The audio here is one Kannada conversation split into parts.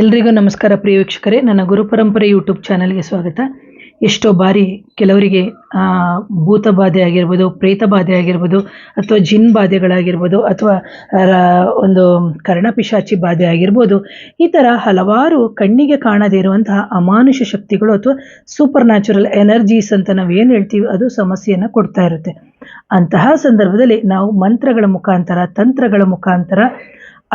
ಎಲ್ರಿಗೂ ನಮಸ್ಕಾರ ಪ್ರಿಯ ವೀಕ್ಷಕರೇ, ನನ್ನ ಗುರುಪರಂಪರೆ ಯೂಟ್ಯೂಬ್ ಚಾನಲ್ಗೆ ಸ್ವಾಗತ. ಎಷ್ಟೋ ಬಾರಿ ಕೆಲವರಿಗೆ ಭೂತ ಬಾಧೆ ಆಗಿರ್ಬೋದು, ಪ್ರೇತ ಬಾಧೆ ಆಗಿರ್ಬೋದು, ಅಥವಾ ಜಿನ್ ಬಾಧೆಗಳಾಗಿರ್ಬೋದು, ಅಥವಾ ಒಂದು ಕರ್ಣಪಿಶಾಚಿ ಬಾಧೆ ಆಗಿರ್ಬೋದು. ಈ ಥರ ಹಲವಾರು ಕಣ್ಣಿಗೆ ಕಾಣದೇ ಇರುವಂತಹ ಅಮಾನುಷ ಶಕ್ತಿಗಳು ಅಥವಾ ಸೂಪರ್ ನ್ಯಾಚುರಲ್ ಎನರ್ಜೀಸ್ ಅಂತ ನಾವು ಏನು ಹೇಳ್ತೀವಿ, ಅದು ಸಮಸ್ಯೆಯನ್ನು ಕೊಡ್ತಾ ಇರುತ್ತೆ. ಅಂತಹ ಸಂದರ್ಭದಲ್ಲಿ ನಾವು ಮಂತ್ರಗಳ ಮುಖಾಂತರ, ತಂತ್ರಗಳ ಮುಖಾಂತರ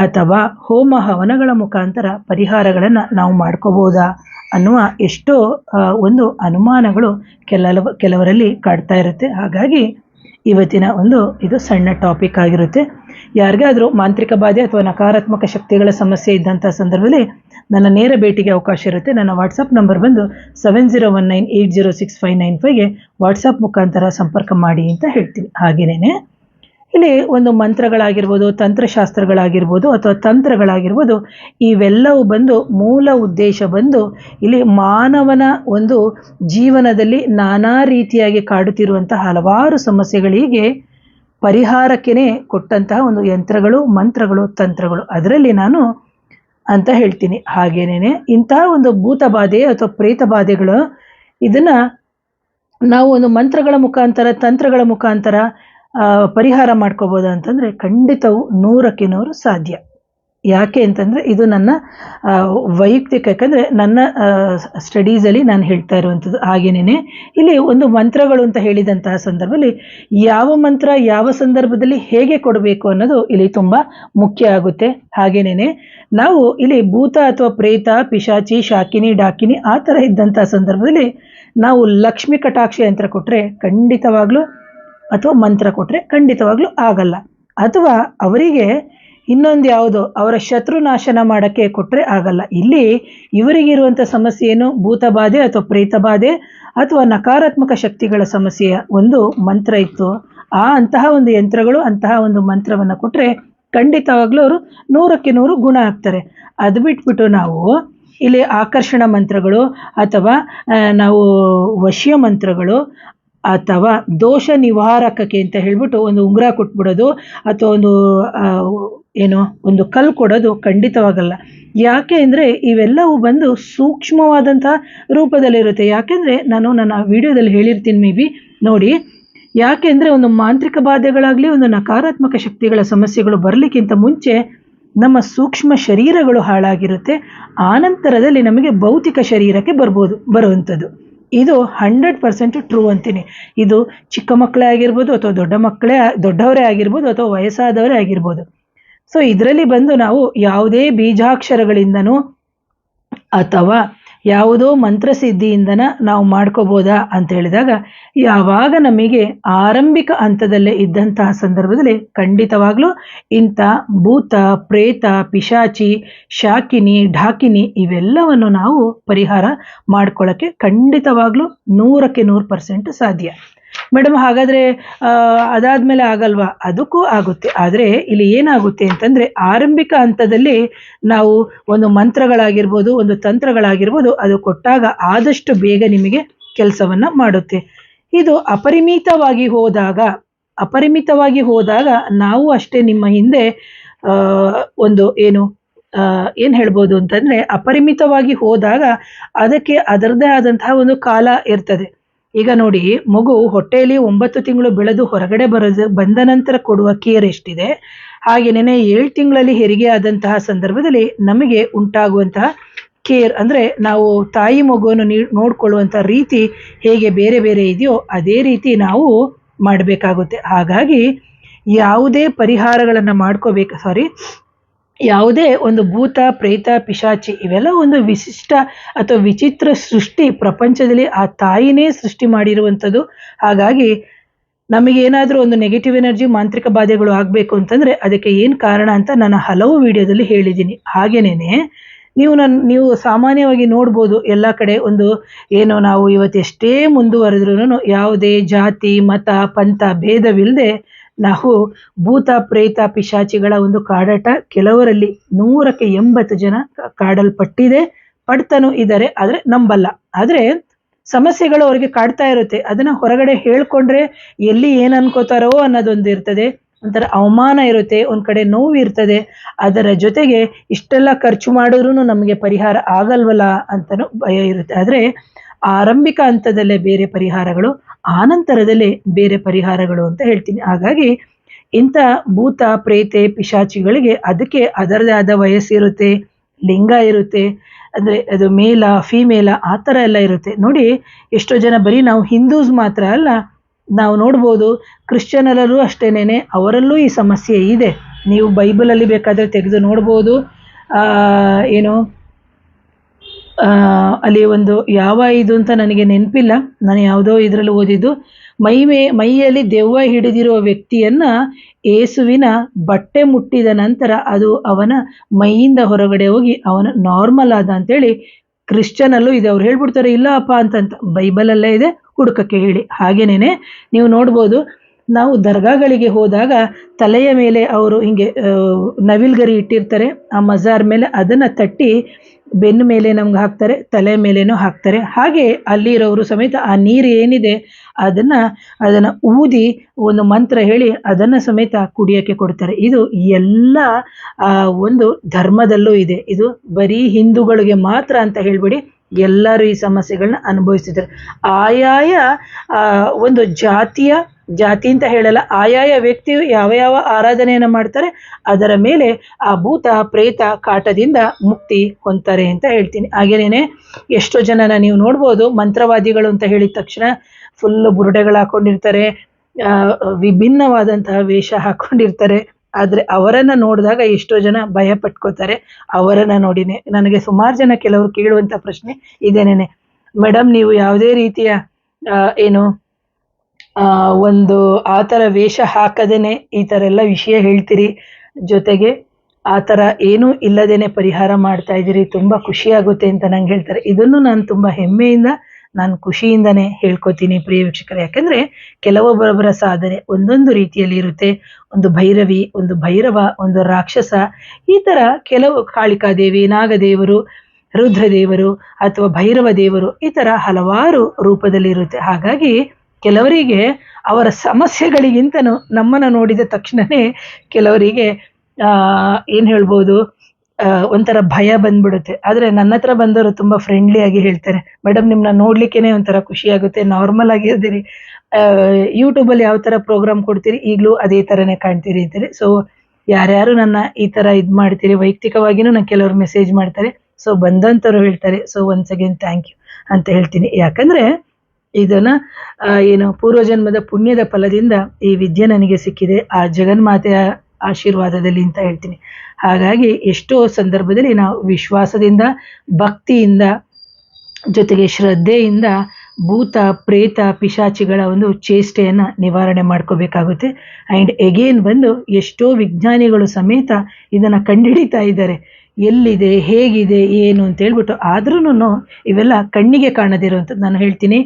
ಅಥವಾ ಹೋಮ ಹವನಗಳ ಮುಖಾಂತರ ಪರಿಹಾರಗಳನ್ನು ನಾವು ಮಾಡ್ಕೋಬೋದಾ ಅನ್ನುವ ಎಷ್ಟೋ ಒಂದು ಅನುಮಾನಗಳು ಕೆಲವರಲ್ಲಿ ಕಾಡ್ತಾ ಇರುತ್ತೆ. ಹಾಗಾಗಿ ಇವತ್ತಿನ ಇದು ಸಣ್ಣ ಟಾಪಿಕ್ ಆಗಿರುತ್ತೆ. ಯಾರಿಗಾದರೂ ಮಾಂತ್ರಿಕ ಬಾಧೆ ಅಥವಾ ನಕಾರಾತ್ಮಕ ಶಕ್ತಿಗಳ ಸಮಸ್ಯೆ ಇದ್ದಂಥ ಸಂದರ್ಭದಲ್ಲಿ ನನ್ನ ನೇರ ಭೇಟಿಗೆ ಅವಕಾಶ ಇರುತ್ತೆ. ನನ್ನ ವಾಟ್ಸಪ್ ನಂಬರ್ ಬಂದು 7019806595ಗೆ ವಾಟ್ಸಪ್ ಮುಖಾಂತರ ಸಂಪರ್ಕ ಮಾಡಿ ಅಂತ ಹೇಳ್ತೀನಿ. ಹಾಗೇನೇ ಇಲ್ಲಿ ಒಂದು ಮಂತ್ರಗಳಾಗಿರ್ಬೋದು, ತಂತ್ರಶಾಸ್ತ್ರಗಳಾಗಿರ್ಬೋದು ಅಥವಾ ತಂತ್ರಗಳಾಗಿರ್ಬೋದು, ಇವೆಲ್ಲವೂ ಬಂದು ಮೂಲ ಉದ್ದೇಶ ಬಂದು ಇಲ್ಲಿ ಮಾನವನ ಒಂದು ಜೀವನದಲ್ಲಿ ನಾನಾ ರೀತಿಯಾಗಿ ಕಾಡುತ್ತಿರುವಂತಹ ಹಲವಾರು ಸಮಸ್ಯೆಗಳಿಗೆ ಪರಿಹಾರಕ್ಕೆ ಕೊಟ್ಟಂತಹ ಒಂದು ಯಂತ್ರಗಳು, ಮಂತ್ರಗಳು, ತಂತ್ರಗಳು. ಅದರಲ್ಲಿ ನಾನು ಅಂತ ಹೇಳ್ತೀನಿ. ಹಾಗೇನೇ ಇಂತಹ ಒಂದು ಭೂತ ಬಾಧೆ ಅಥವಾ ಪ್ರೇತ ಬಾಧೆಗಳು, ಇದನ್ನು ನಾವು ಒಂದು ಮಂತ್ರಗಳ ಮುಖಾಂತರ, ತಂತ್ರಗಳ ಮುಖಾಂತರ ಪರಿಹಾರ ಮಾಡ್ಕೋಬೋದು ಅಂತಂದರೆ ಖಂಡಿತವು 100ಕ್ಕೆ 100 ಸಾಧ್ಯ. ಯಾಕೆ ಅಂತಂದರೆ ಇದು ನನ್ನ ವೈಯಕ್ತಿಕ, ಯಾಕಂದರೆ ನನ್ನ ಸ್ಟಡೀಸಲ್ಲಿ ನಾನು ಹೇಳ್ತಾ ಇರುವಂಥದ್ದು. ಹಾಗೇನೇ ಇಲ್ಲಿ ಒಂದು ಮಂತ್ರಗಳು ಅಂತ ಹೇಳಿದಂತಹ ಸಂದರ್ಭದಲ್ಲಿ ಯಾವ ಮಂತ್ರ ಯಾವ ಸಂದರ್ಭದಲ್ಲಿ ಹೇಗೆ ಕೊಡಬೇಕು ಅನ್ನೋದು ಇಲ್ಲಿ ತುಂಬ ಮುಖ್ಯ ಆಗುತ್ತೆ. ಹಾಗೇನೇ ನಾವು ಇಲ್ಲಿ ಭೂತ ಅಥವಾ ಪ್ರೇತ, ಪಿಶಾಚಿ, ಶಾಕಿನಿ, ಡಾಕಿನಿ ಆ ಥರ ಇದ್ದಂಥ ಸಂದರ್ಭದಲ್ಲಿ ನಾವು ಲಕ್ಷ್ಮಿ ಕಟಾಕ್ಷ ಯಂತ್ರ ಕೊಟ್ಟರೆ ಖಂಡಿತವಾಗ್ಲೂ, ಅಥವಾ ಮಂತ್ರ ಕೊಟ್ಟರೆ ಖಂಡಿತವಾಗ್ಲೂ ಆಗಲ್ಲ. ಅಥವಾ ಅವರಿಗೆ ಇನ್ನೊಂದು ಯಾವುದೋ ಅವರ ಶತ್ರು ನಾಶನ ಮಾಡೋಕ್ಕೆ ಕೊಟ್ಟರೆ ಆಗಲ್ಲ. ಇಲ್ಲಿ ಇವರಿಗಿರುವಂಥ ಸಮಸ್ಯೆ ಏನು, ಭೂತ ಬಾಧೆ ಅಥವಾ ಪ್ರೇತ ಬಾಧೆ ಅಥವಾ ನಕಾರಾತ್ಮಕ ಶಕ್ತಿಗಳ ಸಮಸ್ಯೆಯ ಒಂದು ಮಂತ್ರ ಇತ್ತು. ಅಂತಹ ಒಂದು ಯಂತ್ರಗಳು, ಅಂತಹ ಒಂದು ಮಂತ್ರವನ್ನು ಕೊಟ್ಟರೆ ಖಂಡಿತವಾಗ್ಲೂ ಅವರು 100ಕ್ಕೆ 100 ಗುಣ ಆಗ್ತಾರೆ. ಅದು ಬಿಟ್ಬಿಟ್ಟು ನಾವು ಇಲ್ಲಿ ಆಕರ್ಷಣ ಮಂತ್ರಗಳು ಅಥವಾ ನಾವು ವಶ್ಯ ಮಂತ್ರಗಳು ಅಥವಾ ದೋಷ ನಿವಾರಕಕ್ಕೆ ಅಂತ ಹೇಳ್ಬಿಟ್ಟು ಒಂದು ಉಂಗುರ ಕೊಟ್ಬಿಡೋದು ಅಥವಾ ಒಂದು ಕಲ್ಲು ಕೊಡೋದು ಖಂಡಿತವಾಗಲ್ಲ. ಯಾಕೆ ಅಂದರೆ ಇವೆಲ್ಲವೂ ಬಂದು ಸೂಕ್ಷ್ಮವಾದಂತಹ ರೂಪದಲ್ಲಿರುತ್ತೆ. ಯಾಕೆಂದರೆ ನಾನು ನನ್ನ ವಿಡಿಯೋದಲ್ಲಿ ಹೇಳಿರ್ತೀನಿ, ಮೇ ಬಿ ನೋಡಿ. ಯಾಕೆಂದರೆ ಒಂದು ಮಾಂತ್ರಿಕ ಬಾಧೆಗಳಾಗಲಿ, ಒಂದು ನಕಾರಾತ್ಮಕ ಶಕ್ತಿಗಳ ಸಮಸ್ಯೆಗಳು ಬರಲಿಕ್ಕಿಂತ ಮುಂಚೆ ನಮ್ಮ ಸೂಕ್ಷ್ಮ ಶರೀರಗಳು ಹಾಳಾಗಿರುತ್ತೆ. ಆನಂತರದಲ್ಲಿ ನಮಗೆ ಭೌತಿಕ ಶರೀರಕ್ಕೆ ಬರುವಂಥದ್ದು. ಇದು 100% ಟ್ರೂ ಅಂತೀನಿ. ಇದು ಚಿಕ್ಕ ಮಕ್ಕಳೇ ಆಗಿರ್ಬೋದು ಅಥವಾ ದೊಡ್ಡವರೇ ಆಗಿರ್ಬೋದು ಅಥವಾ ವಯಸ್ಸಾದವರೇ ಆಗಿರ್ಬೋದು. ಸೊ ಇದರಲ್ಲಿ ಬಂದು ನಾವು ಯಾವುದೇ ಬೀಜಾಕ್ಷರಗಳಿಂದನೂ ಅಥವಾ ಯಾವುದೋ ಮಂತ್ರಸಿದ್ಧಿಯಿಂದನ ನಾವು ಮಾಡ್ಕೋಬೋದಾ ಅಂತ ಹೇಳಿದಾಗ, ಯಾವಾಗ ನಮಗೆ ಆರಂಭಿಕ ಹಂತದಲ್ಲೇ ಇದ್ದಂತಹ ಸಂದರ್ಭದಲ್ಲಿ ಖಂಡಿತವಾಗ್ಲೂ ಇಂಥ ಭೂತ, ಪ್ರೇತ, ಪಿಶಾಚಿ, ಶಾಕಿನಿ, ಢಾಕಿನಿ ಇವೆಲ್ಲವನ್ನು ನಾವು ಪರಿಹಾರ ಮಾಡ್ಕೊಳ್ಳೋಕ್ಕೆ ಖಂಡಿತವಾಗ್ಲೂ 100ಕ್ಕೆ 100% ಸಾಧ್ಯ. ಮೇಡಮ್ ಹಾಗಾದರೆ ಅದಾದಮೇಲೆ ಆಗಲ್ವಾ? ಅದಕ್ಕೂ ಆಗುತ್ತೆ. ಆದರೆ ಇಲ್ಲಿ ಏನಾಗುತ್ತೆ ಅಂತಂದರೆ, ಆರಂಭಿಕ ಹಂತದಲ್ಲಿ ನಾವು ಒಂದು ಮಂತ್ರಗಳಾಗಿರ್ಬೋದು, ಒಂದು ತಂತ್ರಗಳಾಗಿರ್ಬೋದು, ಅದು ಕೊಟ್ಟಾಗ ಆದಷ್ಟು ಬೇಗ ನಿಮಗೆ ಕೆಲಸವನ್ನು ಮಾಡುತ್ತೆ. ಇದು ಅಪರಿಮಿತವಾಗಿ ಹೋದಾಗ ನಾವು ಅಷ್ಟೇ ನಿಮ್ಮ ಹಿಂದೆ ಏನು ಹೇಳ್ಬೋದು ಅಂತಂದರೆ, ಅಪರಿಮಿತವಾಗಿ ಹೋದಾಗ ಅದಕ್ಕೆ ಅದರದ್ದೇ ಆದಂತಹ ಒಂದು ಕಾಲ ಇರ್ತದೆ. ಈಗ ನೋಡಿ, ಮಗು ಹೊಟ್ಟೆಯಲ್ಲಿ 9 ತಿಂಗಳು ಬೆಳೆದು ಹೊರಗಡೆ ಬಂದ ನಂತರ ಕೊಡುವ ಕೇರ್ ಎಷ್ಟಿದೆ, ಹಾಗೆಯೇ 7 ತಿಂಗಳಲ್ಲಿ ಹೆರಿಗೆ ಆದಂತಹ ಸಂದರ್ಭದಲ್ಲಿ ನಮಗೆ ಉಂಟಾಗುವಂತಹ ಕೇರ್, ಅಂದರೆ ನಾವು ತಾಯಿ ಮಗುವನ್ನು ನೋಡ್ಕೊಳ್ಳುವಂಥ ರೀತಿ ಹೇಗೆ ಬೇರೆ ಬೇರೆ ಇದೆಯೋ ಅದೇ ರೀತಿ ನಾವು ಮಾಡಬೇಕಾಗುತ್ತೆ. ಹಾಗಾಗಿ ಯಾವುದೇ ಪರಿಹಾರಗಳನ್ನು ಯಾವುದೇ ಒಂದು ಭೂತ, ಪ್ರೇತ, ಪಿಶಾಚಿ ಇವೆಲ್ಲ ಒಂದು ವಿಶಿಷ್ಟ ಅಥವಾ ವಿಚಿತ್ರ ಸೃಷ್ಟಿ. ಪ್ರಪಂಚದಲ್ಲಿ ಆ ತಾಯಿನೇ ಸೃಷ್ಟಿ ಮಾಡಿರುವಂಥದ್ದು. ಹಾಗಾಗಿ ನಮಗೇನಾದರೂ ಒಂದು ನೆಗೆಟಿವ್ ಎನರ್ಜಿ, ಮಾಂತ್ರಿಕ ಬಾಧೆಗಳು ಆಗಬೇಕು ಅಂತಂದರೆ ಅದಕ್ಕೆ ಏನು ಕಾರಣ ಅಂತ ನಾನು ಹಲವು ವಿಡಿಯೋದಲ್ಲಿ ಹೇಳಿದ್ದೀನಿ. ಹಾಗೇನೇ ನೀವು ಸಾಮಾನ್ಯವಾಗಿ ನೋಡ್ಬೋದು, ಎಲ್ಲ ಕಡೆ ನಾವು ಇವತ್ತೆಷ್ಟೇ ಮುಂದುವರೆದ್ರೂ ಯಾವುದೇ ಜಾತಿ, ಮತ, ಪಂಥ ಭೇದವಿಲ್ಲದೆ ನಾವು ಭೂತ, ಪ್ರೇತ, ಪಿಶಾಚಿಗಳ ಒಂದು ಕಾಡಾಟ ಕೆಲವರಲ್ಲಿ 100ಕ್ಕೆ 80 ಜನ ಪಡ್ತಾನೂ ಇದ್ದಾರೆ. ಆದರೆ ನಂಬಲ್ಲ. ಆದರೆ ಸಮಸ್ಯೆಗಳು ಅವರಿಗೆ ಕಾಡ್ತಾ ಇರುತ್ತೆ. ಅದನ್ನು ಹೊರಗಡೆ ಹೇಳ್ಕೊಂಡ್ರೆ ಎಲ್ಲಿ ಏನು ಅನ್ಕೋತಾರೋ ಅನ್ನೋದೊಂದು ಇರ್ತದೆ. ಒಂಥರ ಅವಮಾನ ಇರುತ್ತೆ, ಒಂದು ಕಡೆ ನೋವು ಇರ್ತದೆ. ಅದರ ಜೊತೆಗೆ ಇಷ್ಟೆಲ್ಲ ಖರ್ಚು ಮಾಡಿದ್ರೂ ನಮಗೆ ಪರಿಹಾರ ಆಗಲ್ವಲ್ಲ ಅಂತಲೂ ಭಯ ಇರುತ್ತೆ. ಆದರೆ ಆರಂಭಿಕ ಹಂತದಲ್ಲೇ ಬೇರೆ ಪರಿಹಾರಗಳು, ಆನಂತರದಲ್ಲೇ ಬೇರೆ ಪರಿಹಾರಗಳು ಅಂತ ಹೇಳ್ತೀನಿ. ಹಾಗಾಗಿ ಇಂಥ ಭೂತ ಪ್ರೇತೆ ಪಿಶಾಚಿಗಳಿಗೆ ಅದಕ್ಕೆ ಅದರದೇ ಆದ ವಯಸ್ಸಿರುತ್ತೆ, ಲಿಂಗ ಇರುತ್ತೆ, ಅಂದರೆ ಅದು ಮೇಲ ಫೀಮೇಲ ಆ ಥರ ಎಲ್ಲ ಇರುತ್ತೆ. ನೋಡಿ, ಎಷ್ಟೋ ಜನ ಬರೀ ನಾವು ಹಿಂದೂಸ್ ಮಾತ್ರ ಅಲ್ಲ, ನಾವು ನೋಡ್ಬೋದು ಕ್ರಿಶ್ಚಿಯನರಲ್ಲೂ ಅಷ್ಟೇನೆ, ಅವರಲ್ಲೂ ಈ ಸಮಸ್ಯೆ ಇದೆ. ನೀವು ಬೈಬಲಲ್ಲಿ ಬೇಕಾದರೆ ತೆಗೆದು ನೋಡ್ಬೋದು. ಏನು ಅಲ್ಲಿ ಒಂದು ಯಾವ ಇದು ಅಂತ ನನಗೆ ನೆನಪಿಲ್ಲ, ನಾನು ಯಾವುದೋ ಇದರಲ್ಲಿ ಓದಿದ್ದು, ಮೈಯಲ್ಲಿ ದೆವ್ವ ಹಿಡಿದಿರುವ ವ್ಯಕ್ತಿಯನ್ನ ಏಸುವಿನ ಬಟ್ಟೆ ಮುಟ್ಟಿದ ನಂತರ ಅದು ಅವನ ಮೈಯಿಂದ ಹೊರಗಡೆ ಹೋಗಿ ಅವನ ನಾರ್ಮಲ್ ಆದ ಅಂತೇಳಿ ಕ್ರಿಶ್ಚಿಯನಲ್ಲೂ ಇದೆ. ಅವ್ರು ಹೇಳ್ಬಿಡ್ತಾರೆ ಇಲ್ಲ ಅಪ್ಪ ಅಂತಂತ, ಬೈಬಲಲ್ಲೇ ಇದೆ, ಹುಡುಕಕ್ಕೆ ಹೇಳಿ. ಹಾಗೇನೇನೆ ನೀವು ನೋಡ್ಬೋದು, ನಾವು ದರ್ಗಾಗಳಿಗೆ ಹೋದಾಗ ತಲೆಯ ಮೇಲೆ ಅವರು ಹಿಂಗೆ ನವಿಲ್ಗರಿ ಇಟ್ಟಿರ್ತಾರೆ, ಆ ಮಜಾರ್ ಮೇಲೆ ಅದನ್ನು ತಟ್ಟಿ ಬೆನ್ನ ಮೇಲೆ ನಮ್ಗೆ ಹಾಕ್ತಾರೆ, ತಲೆ ಮೇಲೇನೂ ಹಾಕ್ತಾರೆ. ಹಾಗೆ ಅಲ್ಲಿರೋರು ಸಮೇತ ಆ ನೀರು ಏನಿದೆ ಅದನ್ನು ಊದಿ ಒಂದು ಮಂತ್ರ ಹೇಳಿ ಅದನ್ನು ಸಮೇತ ಕುಡಿಯೋಕ್ಕೆ ಕೊಡ್ತಾರೆ. ಇದು ಎಲ್ಲ ಒಂದು ಧರ್ಮದಲ್ಲೂ ಇದೆ. ಇದು ಬರೀ ಹಿಂದೂಗಳಿಗೆ ಮಾತ್ರ ಅಂತ ಹೇಳ್ಬೇಡಿ, ಎಲ್ಲರೂ ಈ ಸಮಸ್ಯೆಗಳನ್ನ ಅನುಭವಿಸ್ತಿದ್ದಾರೆ. ಆಯಾಯ ಒಂದು ಜಾತಿ ಅಂತ ಹೇಳಲ್ಲ, ಆಯಾಯ ವ್ಯಕ್ತಿಯು ಯಾವ ಯಾವ ಆರಾಧನೆಯನ್ನು ಮಾಡ್ತಾರೆ ಅದರ ಮೇಲೆ ಆ ಭೂತ ಪ್ರೇತ ಕಾಟದಿಂದ ಮುಕ್ತಿ ಹೊಂದ್ತಾರೆ ಅಂತ ಹೇಳ್ತೀನಿ. ಹಾಗೇನೇ ಎಷ್ಟೋ ಜನನ ನೀವು ನೋಡ್ಬೋದು, ಮಂತ್ರವಾದಿಗಳು ಅಂತ ಹೇಳಿದ ತಕ್ಷಣ ಫುಲ್ಲು ಬುರುಡೆಗಳು ಹಾಕೊಂಡಿರ್ತಾರೆ, ವಿಭಿನ್ನವಾದಂತಹ ವೇಷ ಹಾಕೊಂಡಿರ್ತಾರೆ. ಆದರೆ ಅವರನ್ನು ನೋಡಿದಾಗ ಎಷ್ಟೋ ಜನ ಭಯ ಪಟ್ಕೋತಾರೆ. ಅವರನ್ನು ನೋಡಿನೇ ನನಗೆ ಸುಮಾರು ಜನ ಕೆಲವರು ಕೇಳುವಂಥ ಪ್ರಶ್ನೆ ಇದೇನೇನೆ, ಮೇಡಮ್ ನೀವು ಯಾವುದೇ ರೀತಿಯ ಏನು ಒಂದು ಆ ಥರ ವೇಷ ಹಾಕದೇನೆ ಈ ಥರ ಎಲ್ಲ ವಿಷಯ ಹೇಳ್ತೀರಿ, ಜೊತೆಗೆ ಆ ಥರ ಏನೂ ಇಲ್ಲದೇನೆ ಪರಿಹಾರ ಮಾಡ್ತಾ ಇದ್ದೀರಿ, ತುಂಬ ಖುಷಿಯಾಗುತ್ತೆ ಅಂತ ನಂಗೆ ಹೇಳ್ತಾರೆ. ಇದನ್ನು ನಾನು ತುಂಬ ಹೆಮ್ಮೆಯಿಂದ, ನಾನು ಖುಷಿಯಿಂದನೇ ಹೇಳ್ಕೊತೀನಿ ಪ್ರಿಯ ವೀಕ್ಷಕರೇ. ಯಾಕಂದರೆ ಕೆಲವೊಬ್ಬರ ಸಾಧನೆ ಒಂದೊಂದು ರೀತಿಯಲ್ಲಿ ಇರುತ್ತೆ. ಒಂದು ಭೈರವಿ, ಒಂದು ಭೈರವ, ಒಂದು ರಾಕ್ಷಸ, ಈ ಥರ ಕೆಲವು ಕಾಳಿಕಾದೇವಿ, ನಾಗದೇವರು, ರುದ್ರದೇವರು ಅಥವಾ ಭೈರವ ದೇವರು, ಈ ಥರ ಹಲವಾರು ರೂಪದಲ್ಲಿ ಇರುತ್ತೆ. ಹಾಗಾಗಿ ಕೆಲವರಿಗೆ ಅವರ ಸಮಸ್ಯೆಗಳಿಗಿಂತನೂ ನಮ್ಮನ್ನು ನೋಡಿದ ತಕ್ಷಣವೇ ಕೆಲವರಿಗೆ ಏನು ಹೇಳ್ಬೋದು, ಒಂಥರ ಭಯ ಬಂದ್ಬಿಡುತ್ತೆ. ಆದರೆ ನನ್ನ ಹತ್ರ ಬಂದವರು ತುಂಬ ಫ್ರೆಂಡ್ಲಿಯಾಗಿ ಹೇಳ್ತಾರೆ, ಮೇಡಮ್ ನಿಮ್ಮನ್ನ ನೋಡ್ಲಿಕ್ಕೇ ಒಂಥರ ಖುಷಿಯಾಗುತ್ತೆ, ನಾರ್ಮಲ್ ಆಗಿರ್ತೀರಿ, ಯೂಟ್ಯೂಬಲ್ಲಿ ಯಾವ ಥರ ಪ್ರೋಗ್ರಾಮ್ ಕೊಡ್ತೀರಿ ಈಗಲೂ ಅದೇ ಥರನೇ ಕಾಣ್ತೀರಿ ಅಂತೀರಿ. ಸೊ ಯಾರ್ಯಾರು ನನ್ನ ಈ ಥರ ಇದು ಮಾಡ್ತೀರಿ, ವೈಯಕ್ತಿಕವಾಗಿಯೂ ನಾನು ಕೆಲವರು ಮೆಸೇಜ್ ಮಾಡ್ತಾರೆ. ಸೊ ಬಂದಂಥವ್ರು ಹೇಳ್ತಾರೆ, so once again thank you ಅಂತ ಹೇಳ್ತೀನಿ. ಯಾಕಂದರೆ ಇದನ್ನು ಏನು ಪೂರ್ವಜನ್ಮದ ಪುಣ್ಯದ ಫಲದಿಂದ ಈ ವಿದ್ಯೆ ನನಗೆ ಸಿಕ್ಕಿದೆ, ಆ ಜಗನ್ಮಾತೆಯ ಆಶೀರ್ವಾದದಲ್ಲಿ ಅಂತ ಹೇಳ್ತೀನಿ. ಹಾಗಾಗಿ ಎಷ್ಟೋ ಸಂದರ್ಭದಲ್ಲಿ ನಾವು ವಿಶ್ವಾಸದಿಂದ, ಭಕ್ತಿಯಿಂದ, ಜೊತೆಗೆ ಶ್ರದ್ಧೆಯಿಂದ ಭೂತ ಪ್ರೇತ ಪಿಶಾಚಿಗಳ ಒಂದು ಚೇಷ್ಟೆಯನ್ನು ನಿವಾರಣೆ ಮಾಡ್ಕೋಬೇಕಾಗುತ್ತೆ. ಆ್ಯಂಡ್ ಎಗೇನ್ ಬಂದು ಎಷ್ಟೋ ವಿಜ್ಞಾನಿಗಳು ಸಮೇತ ಇದನ್ನು ಕಂಡುಹಿಡಿತಾ ಇದ್ದಾರೆ, ಎಲ್ಲಿದೆ, ಹೇಗಿದೆ, ಏನು ಅಂತ ಹೇಳ್ಬಿಟ್ಟು. ಆದ್ರೂ ಇವೆಲ್ಲ ಕಣ್ಣಿಗೆ ಕಾಣದಿರುವಂಥದ್ದು. ನಾನು ಹೇಳ್ತೀನಿ,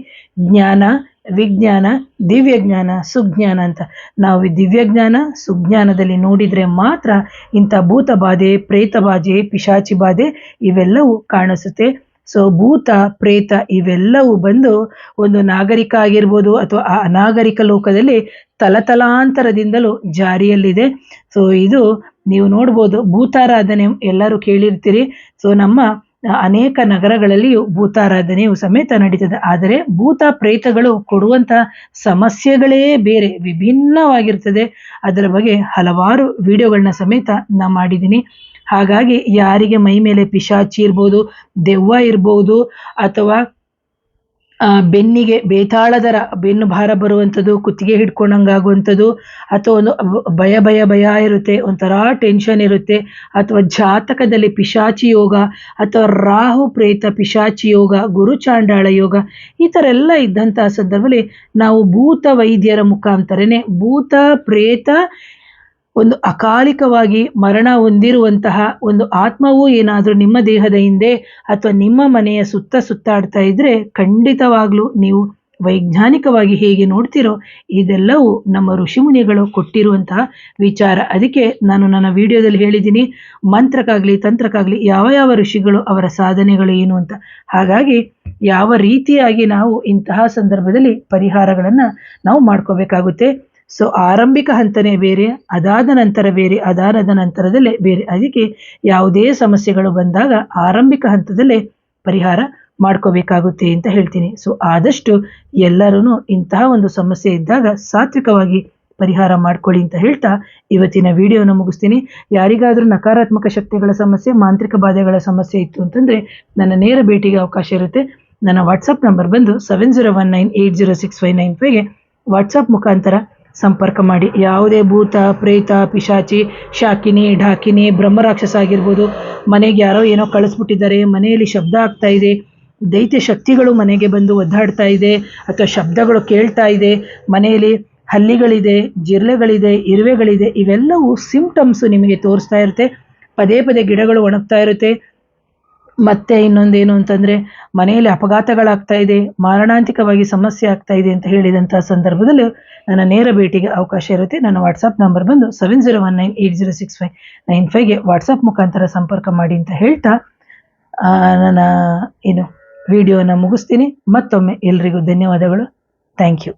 ಜ್ಞಾನ, ವಿಜ್ಞಾನ, ದಿವ್ಯಜ್ಞಾನ, ಸುಜ್ಞಾನ ಅಂತ. ನಾವು ದಿವ್ಯಜ್ಞಾನ ಸುಜ್ಞಾನದಲ್ಲಿ ನೋಡಿದರೆ ಮಾತ್ರ ಇಂಥ ಭೂತ ಬಾಧೆ, ಪ್ರೇತ ಬಾಧೆ, ಪಿಶಾಚಿ ಬಾಧೆ ಇವೆಲ್ಲವೂ ಕಾಣಿಸುತ್ತೆ. ಸೊ ಭೂತ ಪ್ರೇತ ಇವೆಲ್ಲವೂ ಬಂದು ಒಂದು ನಾಗರಿಕ ಆಗಿರ್ಬೋದು ಅಥವಾ ಆ ಅನಾಗರಿಕ ಲೋಕದಲ್ಲಿ ತಲತಲಾಂತರದಿಂದಲೂ ಜಾರಿಯಲ್ಲಿದೆ. ಸೊ ಇದು ನೀವು ನೋಡ್ಬೋದು, ಭೂತಾರಾಧನೆ ಎಲ್ಲರೂ ಕೇಳಿರ್ತೀರಿ. ಸೊ ನಮ್ಮ ಅನೇಕ ನಗರಗಳಲ್ಲಿಯೂ ಭೂತಾರಾಧನೆಯು ಸಮೇತ ನಡೀತದೆ. ಆದರೆ ಭೂತ ಪ್ರೇತಗಳು ಕೊಡುವಂಥ ಸಮಸ್ಯೆಗಳೇ ಬೇರೆ, ವಿಭಿನ್ನವಾಗಿರ್ತದೆ. ಅದರ ಬಗ್ಗೆ ಹಲವಾರು ವಿಡಿಯೋಗಳನ್ನ ಸಮೇತ ನಾನು ಮಾಡಿದ್ದೀನಿ. ಹಾಗಾಗಿ ಯಾರಿಗೆ ಮೈ ಮೇಲೆ ಪಿಶಾಚಿ ಇರ್ಬೋದು, ದೆವ್ವ ಇರ್ಬೋದು, ಅಥವಾ ಬೆನ್ನಿಗೆ ಬೇತಾಳದರ ಬೆನ್ನು ಭಾರ ಬರುವಂಥದ್ದು, ಕುತ್ತಿಗೆ ಹಿಡ್ಕೊಂಡಂಗಾಗುವಂಥದ್ದು, ಅಥವಾ ಒಂದು ಭಯ ಇರುತ್ತೆ, ಒಂಥರ ಟೆನ್ಷನ್ ಇರುತ್ತೆ, ಅಥವಾ ಜಾತಕದಲ್ಲಿ ಪಿಶಾಚಿ ಯೋಗ, ಅಥವಾ ರಾಹು ಪ್ರೇತ ಪಿಶಾಚಿ ಯೋಗ, ಗುರುಚಾಂಡಾಳ ಯೋಗ, ಈ ಥರ ಎಲ್ಲ ಇದ್ದಂತಹ ಸಂದರ್ಭದಲ್ಲಿ ನಾವು ಭೂತ ವೈದ್ಯರ ಮುಖಾಂತರನೇ ಭೂತ ಪ್ರೇತ ಒಂದು ಅಕಾಲಿಕವಾಗಿ ಮರಣ ಹೊಂದಿರುವಂತಹ ಒಂದು ಆತ್ಮವೂ ಏನಾದರೂ ನಿಮ್ಮ ದೇಹದ ಹಿಂದೆ ಅಥವಾ ನಿಮ್ಮ ಮನೆಯ ಸುತ್ತಾಡ್ತಾ ಇದ್ದರೆ ಖಂಡಿತವಾಗ್ಲೂ ನೀವು ವೈಜ್ಞಾನಿಕವಾಗಿ ಹೇಗೆ ನೋಡ್ತಿರೋ ಇದೆಲ್ಲವೂ ನಮ್ಮ ಋಷಿಮುನಿಗಳು ಕೊಟ್ಟಿರುವಂತಹ ವಿಚಾರ. ಅದಕ್ಕೆ ನಾನು ನನ್ನ ವಿಡಿಯೋದಲ್ಲಿ ಹೇಳಿದ್ದೀನಿ, ಮಂತ್ರಕ್ಕಾಗಲಿ ತಂತ್ರಕ್ಕಾಗಲಿ ಯಾವ ಋಷಿಗಳು ಅವರ ಸಾಧನೆಗಳು ಏನು ಅಂತ. ಹಾಗಾಗಿ ಯಾವ ರೀತಿಯಾಗಿ ನಾವು ಇಂತಹ ಸಂದರ್ಭದಲ್ಲಿ ಪರಿಹಾರಗಳನ್ನು ನಾವು ಮಾಡ್ಕೋಬೇಕಾಗುತ್ತೆ. ಸೊ ಆರಂಭಿಕ ಹಂತನೇ ಬೇರೆ, ಅದಾದ ನಂತರ ಬೇರೆ, ಅದಾದ ನಂತರದಲ್ಲೇ ಬೇರೆ. ಅದಕ್ಕೆ ಯಾವುದೇ ಸಮಸ್ಯೆಗಳು ಬಂದಾಗ ಆರಂಭಿಕ ಹಂತದಲ್ಲೇ ಪರಿಹಾರ ಮಾಡ್ಕೋಬೇಕಾಗುತ್ತೆ ಅಂತ ಹೇಳ್ತೀನಿ. ಸೊ ಆದಷ್ಟು ಎಲ್ಲರೂ ಇಂತಹ ಒಂದು ಸಮಸ್ಯೆ ಇದ್ದಾಗ ಸಾತ್ವಿಕವಾಗಿ ಪರಿಹಾರ ಮಾಡ್ಕೊಳ್ಳಿ ಅಂತ ಹೇಳ್ತಾ ಇವತ್ತಿನ ವಿಡಿಯೋನ ಮುಗಿಸ್ತೀನಿ. ಯಾರಿಗಾದರೂ ನಕಾರಾತ್ಮಕ ಶಕ್ತಿಗಳ ಸಮಸ್ಯೆ, ಮಾಂತ್ರಿಕ ಬಾಧೆಗಳ ಸಮಸ್ಯೆ ಇತ್ತು ಅಂತಂದರೆ ನನ್ನ ನೇರ ಭೇಟಿಗೆ ಅವಕಾಶ ಇರುತ್ತೆ. ನನ್ನ ವಾಟ್ಸಪ್ ನಂಬರ್ ಬಂದು 7019806595ಗೆ ವಾಟ್ಸಪ್ ಮುಖಾಂತರ ಸಂಪರ್ಕ ಮಾಡಿ. ಯಾವುದೇ ಭೂತ, ಪ್ರೇತ, ಪಿಶಾಚಿ, ಶಾಕಿನಿ, ಢಾಕಿನಿ, ಬ್ರಹ್ಮರಾಕ್ಷಸ ಆಗಿರ್ಬೋದು, ಮನೆಗೆ ಯಾರೋ ಏನೋ ಕಳಿಸ್ಬಿಟ್ಟಿದ್ದಾರೆ, ಮನೆಯಲ್ಲಿ ಶಬ್ದ ಆಗ್ತಾ ಇದೆ, ದೈತ್ಯ ಶಕ್ತಿಗಳು ಮನೆಗೆ ಬಂದು ಒದ್ದಾಡ್ತಾ ಇದೆ, ಅಥವಾ ಶಬ್ದಗಳು ಕೇಳ್ತಾ ಇದೆ, ಮನೆಯಲ್ಲಿ ಹಲ್ಲಿಗಳಿದೆ, ಜಿರ್ಲೆಗಳಿದೆ, ಇರುವೆಗಳಿದೆ, ಇವೆಲ್ಲವೂ ಸಿಂಪ್ಟಮ್ಸು ನಿಮಗೆ ತೋರಿಸ್ತಾ ಇರುತ್ತೆ. ಪದೇ ಪದೇ ಗಿಡಗಳು ಒಣಗ್ತಾ ಇರುತ್ತೆ. ಮತ್ತೆ ಇನ್ನೊಂದೇನು ಅಂತಂದರೆ ಮನೆಯಲ್ಲಿ ಅಪಘಾತಗಳಾಗ್ತಾ ಇದೆ, ಮಾರಣಾಂತಿಕವಾಗಿ ಸಮಸ್ಯೆ ಆಗ್ತಾ ಇದೆ ಅಂತ ಹೇಳಿದಂಥ ಸಂದರ್ಭದಲ್ಲೂ ನನ್ನ ನೇರ ಭೇಟಿಗೆ ಅವಕಾಶ ಇರುತ್ತೆ. ನನ್ನ ವಾಟ್ಸಪ್ ನಂಬರ್ ಬಂದು 7019806595ಗೆ ವಾಟ್ಸಪ್ ಮುಖಾಂತರ ಸಂಪರ್ಕ ಮಾಡಿ ಅಂತ ಹೇಳ್ತಾ ನನ್ನ ವಿಡಿಯೋನ ಮುಗಿಸ್ತೀನಿ. ಮತ್ತೊಮ್ಮೆ ಎಲ್ರಿಗೂ ಧನ್ಯವಾದಗಳು. Thank you.